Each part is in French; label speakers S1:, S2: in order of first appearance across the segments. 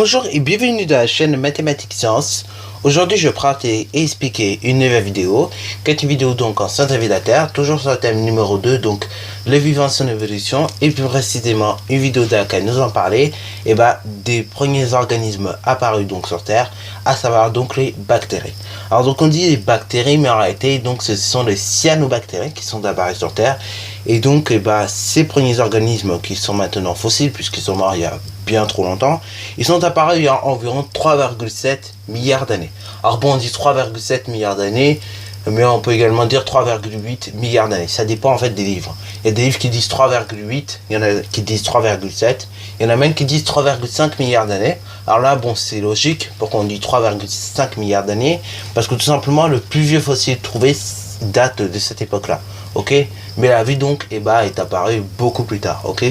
S1: Bonjour et bienvenue dans la chaîne Mathématiques Sciences. Aujourd'hui je vais présenter et expliquer une nouvelle vidéo, qui est une vidéo donc en sciences de la Terre, toujours sur le thème numéro 2, donc le vivant son évolution, et plus précisément une vidéo dans laquelle nous allons parler des premiers organismes apparus donc sur Terre, à savoir donc les bactéries. Alors donc on dit les bactéries, mais en réalité donc ce sont les cyanobactéries qui sont apparus sur Terre, et donc ces premiers organismes qui sont maintenant fossiles puisqu'ils sont morts il y a bien trop longtemps, ils sont apparus il y a environ 3,7 milliards d'années. Alors bon, on dit 3,7 milliards d'années, mais on peut également dire 3,8 milliards d'années. Ça dépend en fait des livres. Il y a des livres qui disent 3,8, il y en a qui disent 3,7, il y en a même qui disent 3,5 milliards d'années. Alors là, bon, c'est logique, pourquoi on dit 3,5 milliards d'années, parce que tout simplement, le plus vieux fossile trouvé date de cette époque-là, ok. Mais la vie donc est apparue beaucoup plus tard, ok,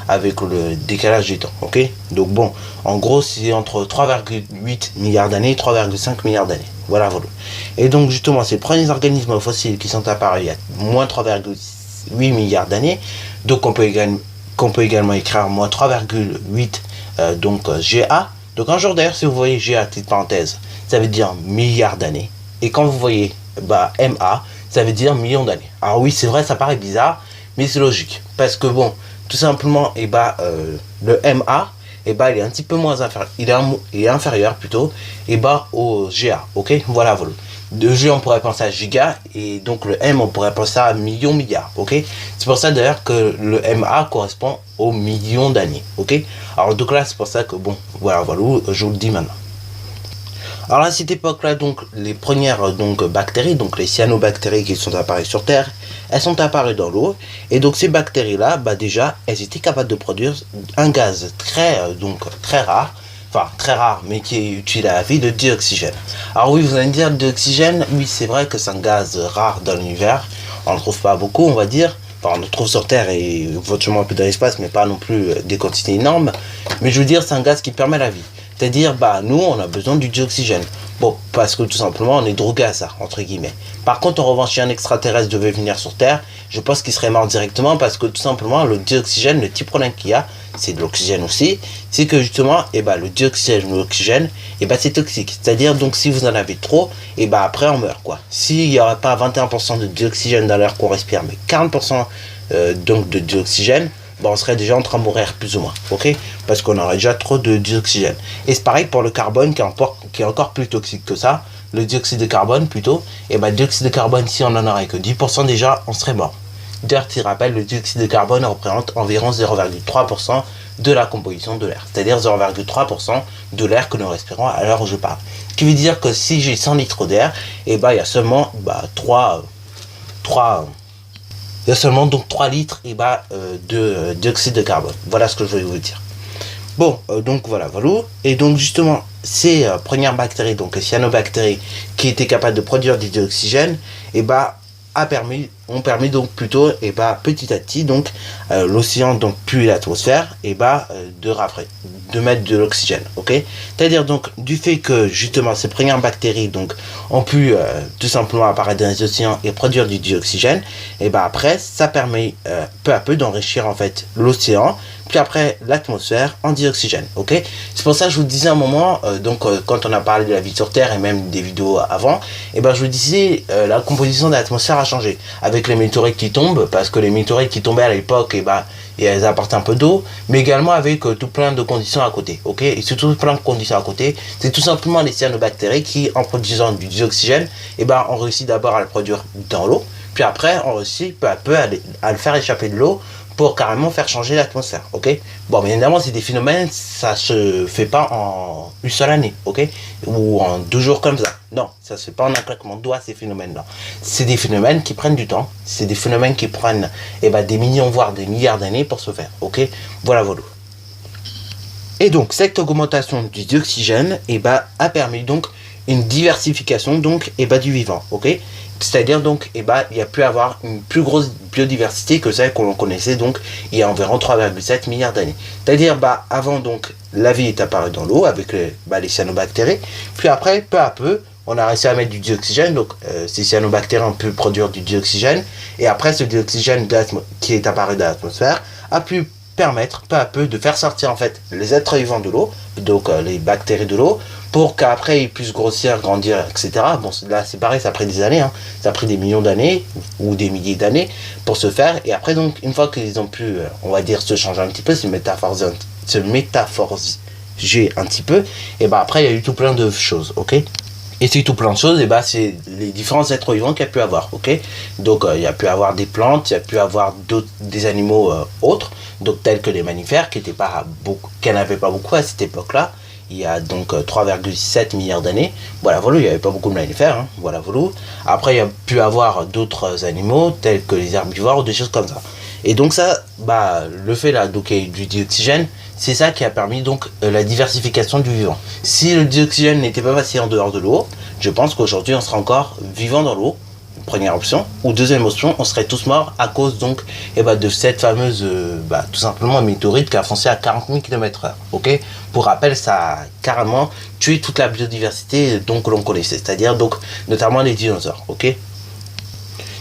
S1: avec le décalage du temps, ok. Donc bon, en gros, c'est entre 3,8 milliards d'années et 3,5 milliards d'années. Voilà. Et donc justement, ces premiers organismes fossiles qui sont apparus il y a moins 3,8 milliards d'années, donc qu'on peut également écrire moins 3,8 GA. Donc un jour d'ailleurs, si vous voyez GA, petite parenthèse, ça veut dire milliards d'années. Et quand vous voyez MA, ça veut dire millions d'années. Alors oui, c'est vrai, ça paraît bizarre, mais c'est logique. Parce que bon, tout simplement, le MA, il est un petit peu moins inférieur, il est inférieur plutôt, au GA, ok. Voilà. De G, on pourrait penser à giga, et donc le M, on pourrait penser à millions, milliards, ok. C'est pour ça d'ailleurs que le MA correspond aux millions d'années, ok. Alors donc là, c'est pour ça que bon, voilà, je vous le dis maintenant. Alors à cette époque-là, donc les premières bactéries, donc les cyanobactéries qui sont apparues sur Terre, elles sont apparues dans l'eau, et donc ces bactéries-là, déjà, elles étaient capables de produire un gaz très rare, mais qui est utile à la vie, de dioxygène. Alors oui, vous allez me dire, dioxygène, oui, c'est vrai que c'est un gaz rare dans l'univers, on ne trouve pas beaucoup, on va dire. Enfin, on le trouve sur Terre et éventuellement un peu dans l'espace, mais pas non plus des quantités énormes. Mais je veux dire, c'est un gaz qui permet la vie. C'est-à-dire, nous, on a besoin du dioxygène. Bon, parce que tout simplement, on est drogué à ça, entre guillemets. Par contre, en revanche, si un extraterrestre devait venir sur Terre, je pense qu'il serait mort directement parce que tout simplement, le dioxygène, le petit problème qu'il y a, c'est de l'oxygène aussi, c'est que justement, le dioxygène ou l'oxygène, c'est toxique. C'est-à-dire, donc, si vous en avez trop, après, on meurt, quoi. S'il n'y aurait pas 21% de dioxygène dans l'air qu'on respire, mais 40% de dioxygène, on serait déjà en train de mourir plus ou moins, ok, parce qu'on aurait déjà trop de dioxygène. Et c'est pareil pour le carbone qui est encore plus toxique que ça, le dioxyde de carbone plutôt. Et dioxyde de carbone, si on en aurait que 10% déjà, on serait mort. D'ailleurs, tu rappelles, le dioxyde de carbone représente environ 0,3% de la composition de l'air, c'est-à-dire 0,3% de l'air que nous respirons à l'heure où je parle. Ce qui veut dire que si j'ai 100 litres d'air, il y a seulement 3 litres de dioxyde de carbone. Voilà ce que je voulais vous dire. Bon, donc voilà. Et donc justement, ces premières bactéries, donc les cyanobactéries, qui étaient capables de produire du dioxygène, ont permis donc plutôt petit à petit l'océan puis l'atmosphère de mettre de l'oxygène, ok. C'est-à-dire donc du fait que justement ces premières bactéries ont pu tout simplement apparaître dans les océans et produire du dioxygène, après ça permet peu à peu d'enrichir en fait l'océan, puis après l'atmosphère en dioxygène, ok. C'est pour ça que je vous disais à un moment, quand on a parlé de la vie sur Terre et même des vidéos avant, je vous disais la composition de l'atmosphère a changé avec les météorites qui tombent, parce que les météorites qui tombaient à l'époque, et elles apportent un peu d'eau, mais également avec tout plein de conditions à côté, ok. Et surtout plein de conditions à côté, c'est tout simplement les cyanobactéries qui, en produisant du dioxygène, ont réussi d'abord à le produire dans l'eau, puis après on réussit peu à peu à le faire échapper de l'eau pour carrément faire changer l'atmosphère, ok. Bon, bien évidemment, c'est des phénomènes, ça se fait pas en une seule année, ok, ou en 2 jours comme ça. Non, ça se fait pas en un claquement de doigts, ces phénomènes-là. C'est des phénomènes qui prennent du temps, c'est des phénomènes qui prennent des millions, voire des milliards d'années pour se faire, ok. Voilà. Et donc, cette augmentation du dioxygène, a permis une diversification du vivant, ok. C'est-à-dire il y a pu avoir une plus grosse biodiversité que celle qu'on connaissait il y a environ 3,7 milliards d'années. C'est-à-dire avant la vie est apparue dans l'eau avec les cyanobactéries, puis après peu à peu on a réussi à mettre du dioxygène, ces cyanobactéries ont pu produire du dioxygène, et après ce dioxygène qui est apparu dans l'atmosphère a pu permettre peu à peu de faire sortir en fait les êtres vivants de l'eau, donc les bactéries de l'eau, pour qu'après ils puissent grossir, grandir, etc. Bon, là c'est pareil, ça a pris des années, hein. Ça a pris des millions d'années ou des milliers d'années pour se faire. Et après donc, une fois qu'ils ont pu, on va dire, se changer un petit peu, se métamorphoser un petit peu, et ben après il y a eu tout plein de choses, ok. Et c'est tout plein de choses, et bah c'est les différents êtres vivants qu'il y a pu avoir, ok. Donc il y a pu avoir des plantes, il y a pu avoir des animaux autres, donc tels que les mammifères, qui n'avaient pas beaucoup à cette époque-là. Il y a donc 3,7 milliards d'années. Voilà, il n'y avait pas beaucoup de mammifères, hein. Voilà. Après, il y a pu avoir d'autres animaux, tels que les herbivores ou des choses comme ça. Et donc ça, bah, le fait là, donc, du dioxygène, c'est ça qui a permis donc la diversification du vivant. Si le dioxygène n'était pas passé en dehors de l'eau, je pense qu'aujourd'hui on serait encore vivant dans l'eau, première option. Ou deuxième option, on serait tous morts à cause donc de cette fameuse, tout simplement, météorite qui a foncé à 40 000 km/h. Ok. Pour rappel, ça a carrément tué toute la biodiversité donc, que l'on connaissait, c'est-à-dire donc notamment les dinosaures. Ok.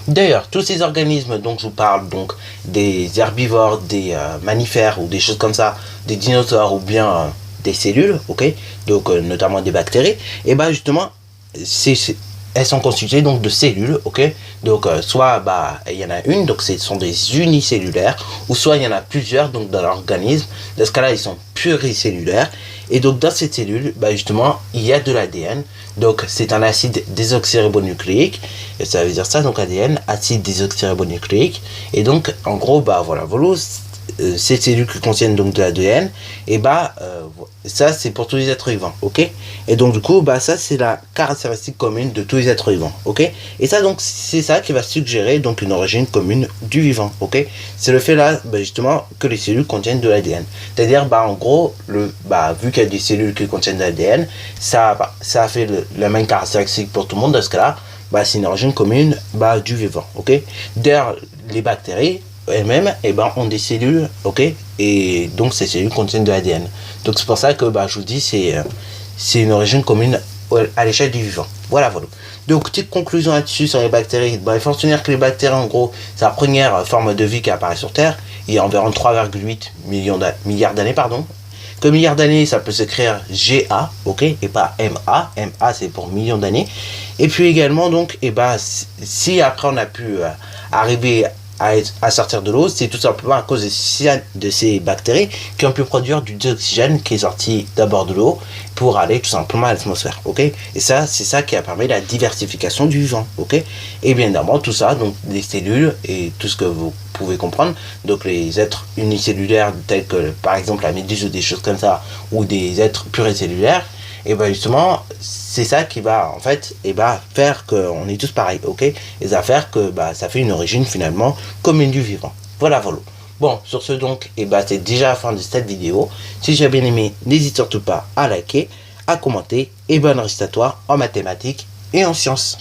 S1: D'ailleurs, tous ces organismes dont je vous parle, donc des herbivores, des mammifères ou des choses comme ça, des dinosaures ou bien des cellules, ok, donc notamment des bactéries, et bah justement, elles sont constituées donc de cellules, ok, donc soit il y en a une, donc ce sont des unicellulaires, ou soit il y en a plusieurs donc dans l'organisme. Dans ce cas-là, ils sont pluricellulaires, et donc dans ces cellules, justement, il y a de l'ADN. Donc c'est un acide désoxyribonucléique, et ça veut dire ça, donc ADN, acide désoxyribonucléique. Et donc en gros, ces cellules qui contiennent donc de l'ADN, et ça c'est pour tous les êtres vivants, ok. Et donc du coup, ça c'est la caractéristique commune de tous les êtres vivants, ok. Et ça donc c'est ça qui va suggérer donc une origine commune du vivant, ok. C'est le fait là, justement, que les cellules contiennent de l'ADN. C'est-à-dire, en gros, vu qu'il y a des cellules qui contiennent de l'ADN, ça a fait la même caractéristique pour tout le monde. Dans ce cas-là, c'est une origine commune du vivant, ok. D'ailleurs, les bactéries elles-mêmes ont des cellules, ok, et donc ces cellules contiennent de l'ADN. Donc c'est pour ça que je vous dis c'est une origine commune à l'échelle du vivant. Voilà. Donc petite conclusion là-dessus sur les bactéries. Il faut retenir que les bactéries, en gros, c'est la première forme de vie qui apparaît sur Terre il y a environ 3,8 milliards d'années, pardon. Que milliards d'années, ça peut s'écrire GA, ok, et pas MA. MA c'est pour millions d'années. Et puis également donc si après on a pu arriver à sortir de l'eau, c'est tout simplement à cause de ces bactéries qui ont pu produire du dioxygène qui est sorti d'abord de l'eau pour aller tout simplement à l'atmosphère, ok. Et ça, c'est ça qui a permis la diversification du vivant, ok. Et bien évidemment, tout ça, donc les cellules et tout ce que vous pouvez comprendre, donc les êtres unicellulaires tels que par exemple la méduse ou des choses comme ça, ou des êtres pluricellulaires, et justement c'est ça qui va en fait faire qu'on est tous pareils, ok, et ça va faire que ça fait une origine finalement commune du vivant. Voilà. Bon, sur ce donc, c'est déjà la fin de cette vidéo. Si j'ai bien aimé, n'hésite surtout pas à liker, à commenter, et bonne récit à toi en mathématiques et en sciences.